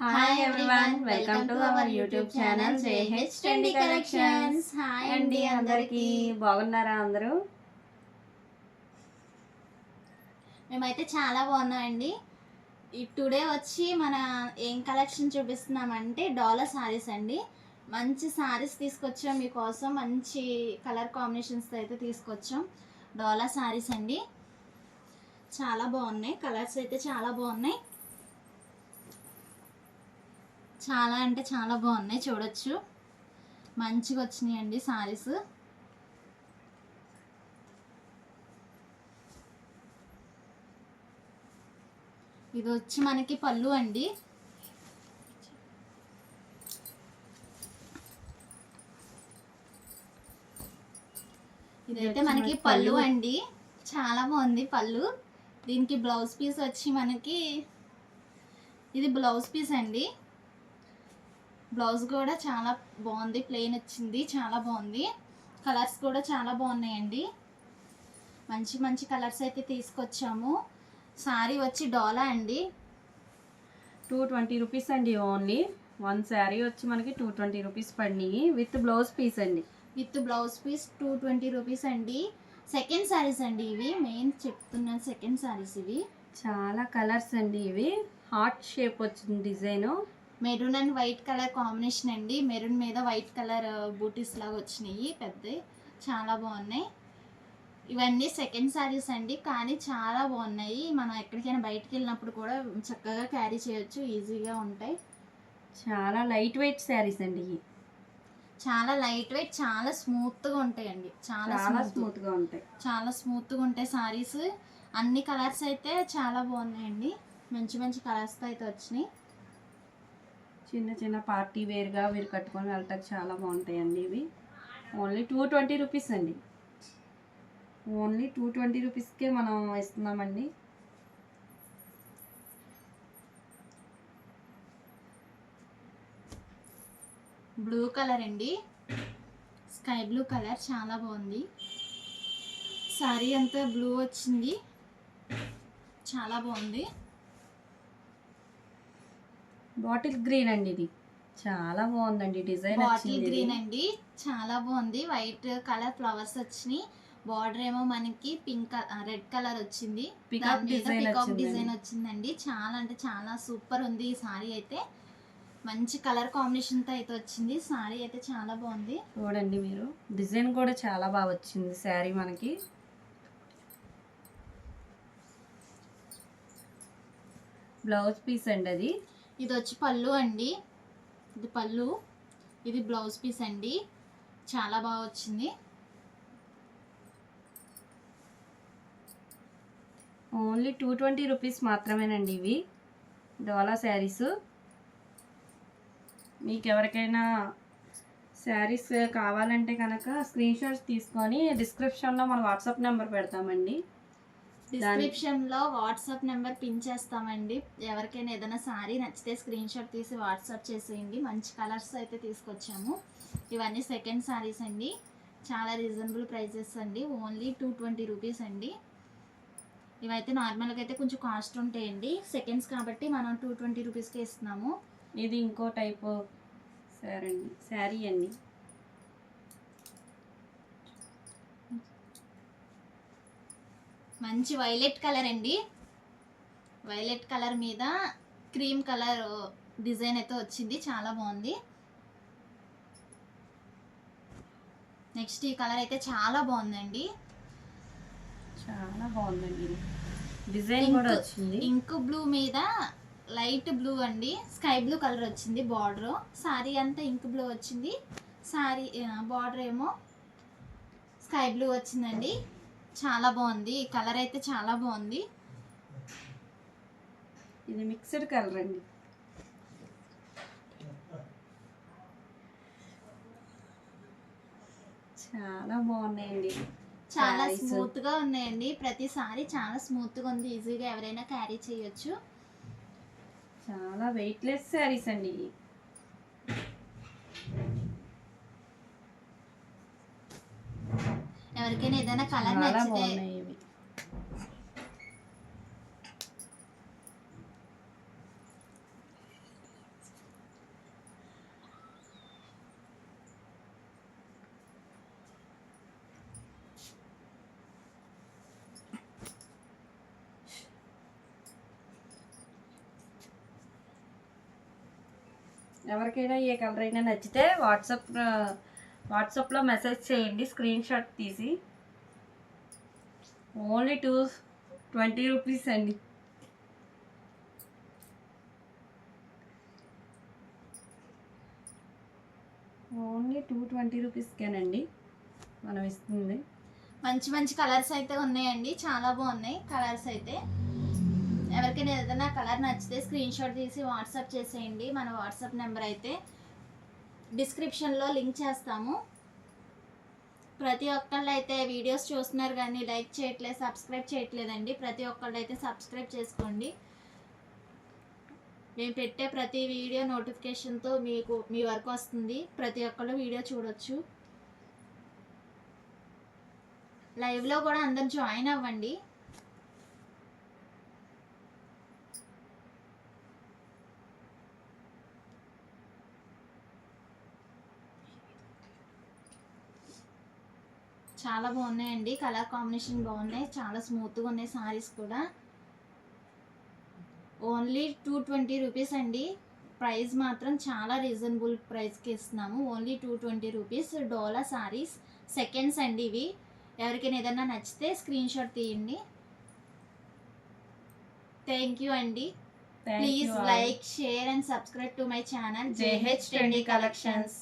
Hi everyone, welcome to our YouTube channel JH trendy collections. Hi అండి, అందరికీ బాగున్నారా? అందరూ మేమైతే చాలా బాగున్నామండి. ఈ టుడే వచ్చి మన ఏం కలెక్షన్ చూపిస్తున్నామంటే డోలా సారీస్ అండి. మంచి సారీస్ తీసుకొచ్చాం మీకోసం, మంచి కలర్ కాంబినేషన్స్తో అయితే తీసుకొచ్చాం. డోలా సారీస్ అండి, చాలా బాగున్నాయి. కలర్స్ అయితే చాలా బాగున్నాయి, చాలా అంటే చాలా బాగున్నాయి. చూడొచ్చు, మంచిగా వచ్చినాయి అండి సారీస్. ఇది వచ్చి మనకి పళ్ళు అండి. ఇదైతే మనకి పళ్ళు అండి, చాలా బాగుంది పళ్ళు. దీనికి బ్లౌజ్ పీస్ వచ్చి మనకి ఇది బ్లౌజ్ పీస్ అండి. బ్లౌజ్ కూడా చాలా బాగుంది, ప్లెయిన్ వచ్చింది, చాలా బాగుంది. కలర్స్ కూడా చాలా బాగున్నాయండి, మంచి మంచి కలర్స్ అయితే తీసుకొచ్చాము. సారీ వచ్చి డోలా అండి, 220 రూపీస్ అండి. ఓన్లీ వన్ శారీ వచ్చి మనకి 220 రూపీస్ పడినాయి విత్ బ్లౌజ్ పీస్ అండి. విత్ బ్లౌజ్ పీస్ 220 రూపీస్ అండి. సెకండ్ సారీస్ అండి ఇవి, మెయిన్ చెప్తున్నాను సెకండ్ సారీస్ ఇవి. చాలా కలర్స్ అండి, ఇవి హార్ట్ షేప్ వచ్చింది design. Maroon and white colour combination అండి. మెరూన్ మీద వైట్ కలర్ బూటీస్ లాగా వచ్చినాయి పెద్దవి, చాలా బాగున్నాయి. ఇవన్నీ సెకండ్ సారీస్ అండి, కానీ చాలా బాగున్నాయి. మనం ఎక్కడికైనా బయటకు వెళ్ళినప్పుడు కూడా చక్కగా క్యారీ చేయొచ్చు, ఈజీగా ఉంటాయి. చాలా లైట్ వెయిట్ శారీస్ అండి ఇవి, చాలా లైట్ వెయిట్, చాలా స్మూత్గా ఉంటాయండి. చాలా స్మూత్గా ఉంటాయి, చాలా స్మూత్గా ఉంటాయి సారీస్. అన్ని కలర్స్ అయితే చాలా బాగున్నాయండి, మంచి మంచి కలర్స్తో అయితే వచ్చినాయి. చిన్న చిన్న పార్టీ వేర్గా మీరు కట్టుకొని వెళ్ళటానికి చాలా బాగుంటాయండి ఇవి. ఓన్లీ 220 రూపీస్ అండి, ఓన్లీ 220 రూపీస్కే మనం ఇస్తున్నామండి. బ్లూ కలర్ అండి, స్కై బ్లూ కలర్, చాలా బాగుంది. సారీ అంతా బ్లూ వచ్చింది, చాలా బాగుంది. బాటిల్ గ్రీన్ అండి, ఇది చాలా బాగుందండి డిజైన్. బాటిల్ గ్రీన్ అండి, చాలా బాగుంది. వైట్ కలర్ ఫ్లవర్స్ వచ్చినాయి, బార్డర్ ఏమో మనకి పింక్ రెడ్ కలర్ వచ్చింది, పికాక్ డిజైన్ వచ్చిందండి. చాలా అంటే చాలా సూపర్ ఉంది ఈ సారీ అయితే. మంచి కలర్ కాంబినేషన్తో అయితే వచ్చింది సారీ అయితే, చాలా బాగుంది. చూడండి మీరు, డిజైన్ కూడా చాలా బాగా వచ్చింది శారీ మనకి. బ్లౌజ్ పీస్ అండి అది. ఇది వచ్చి పళ్ళు అండి, ఇది పళ్ళు, ఇది బ్లౌజ్ పీస్ అండి, చాలా బాగా వచ్చింది. ఓన్లీ 220 రూపీస్ మాత్రమేనండి ఇవి డోలా శారీస్. మీకు ఎవరికైనా శారీస్ కావాలంటే కనుక స్క్రీన్ షాట్స్ తీసుకొని డిస్క్రిప్షన్లో మన వాట్సాప్ నెంబర్ పెడతామండి. డిస్క్రిప్షన్లో వాట్సాప్ నెంబర్ పిన్ చేస్తామండి. ఎవరికైనా ఏదైనా సారీ నచ్చితే స్క్రీన్ షాట్ తీసి వాట్సాప్ చేసేయండి. మంచి కలర్స్ అయితే తీసుకొచ్చాము. ఇవన్నీ సెకండ్ సారీస్ అండి, చాలా రీజనబుల్ ప్రైజెస్ అండి, ఓన్లీ 220 రూపీస్ అండి. ఇవైతే నార్మల్గా అయితే కొంచెం కాస్ట్ ఉంటాయండి, సెకండ్స్ కాబట్టి మనం 220 రూపీస్కే ఇస్తున్నాము. ఇది ఇంకో టైప్ శారీ అండి. మంచి వైలెట్ కలర్ అండి, వైలెట్ కలర్ మీద క్రీమ్ కలర్ డిజైన్ అయితే వచ్చింది, చాలా బాగుంది. నెక్స్ట్ ఈ కలర్ అయితే చాలా బాగుందండి, చాలా బాగుందండి. డిజైన్ కూడా వచ్చింది, ఇంక్ బ్లూ మీద లైట్ బ్లూ అండి, స్కై బ్లూ కలర్ వచ్చింది బార్డర్. సారీ అంతా ఇంక్ బ్లూ వచ్చింది, సారీ బార్డర్ ఏమో స్కై బ్లూ వచ్చిందండి. చాలా బాగుంది, ఈ కలర్ అయితే చాలా బాగుంది. ఇది మిక్స్డ్ కలర్ అండి, చాలా బాగున్నాయండి. చాలా స్మూత్ గా ఉన్నాయండి, ప్రతిసారి చాలా స్మూత్ గా ఉంది, ఈజీగా ఎవరైనా క్యారీ చేయొచ్చు. చాలా వెయిట్లెస్ శారీస్ అండి. ఎవరికైనా ఏదైనా కలర్ నచ్చితే ఎవరికైనా ఏ కలర్ అయినా నచ్చితే వాట్సాప్లో మెసేజ్ చేయండి, స్క్రీన్ షాట్ తీసి. ఓన్లీ 220 రూపీస్ అండి. ఓన్లీ 220 రూపీస్కేనండి మనం ఇస్తుంది. మంచి మంచి కలర్స్ అయితే ఉన్నాయండి, చాలా బాగున్నాయి కలర్స్ అయితే. ఎవరికైనా ఏదైనా కలర్ నచ్చితే స్క్రీన్ షాట్ తీసి వాట్సాప్ చేసేయండి. మన వాట్సాప్ నెంబర్ అయితే డిస్క్రిప్షన్లో లింక్ చేస్తాము. ప్రతి ఒక్కళ్ళు అయితే వీడియోస్ చూస్తున్నారు కానీ లైక్ చేయట్లేదు, సబ్స్క్రైబ్ చేయట్లేదండి. ప్రతి ఒక్కళ్ళు అయితే సబ్స్క్రైబ్ చేసుకోండి. మేము పెట్టే ప్రతి వీడియో నోటిఫికేషన్తో మీ వరకు వస్తుంది. ప్రతి ఒక్కళ్ళు వీడియో చూడొచ్చు. లైవ్లో కూడా అందరు జాయిన్ అవ్వండి. చాలా బాగున్నాయండి, కలర్ కాంబినేషన్ బాగున్నాయి, చాలా స్మూత్గా ఉన్నాయి సారీస్ కూడా. ఓన్లీ 220 రూపీస్ అండి. ప్రైస్ మాత్రం చాలా రీజనబుల్ ప్రైస్కి ఇస్తున్నాము. Only 220 rupees. Dola saris seconds అండి ఇవి. ఎవరికైనా ఏదైనా నచ్చితే స్క్రీన్ షాట్ తీయండి. థ్యాంక్ యూ అండి. Please like, share and subscribe to my channel JH Trendy Collections.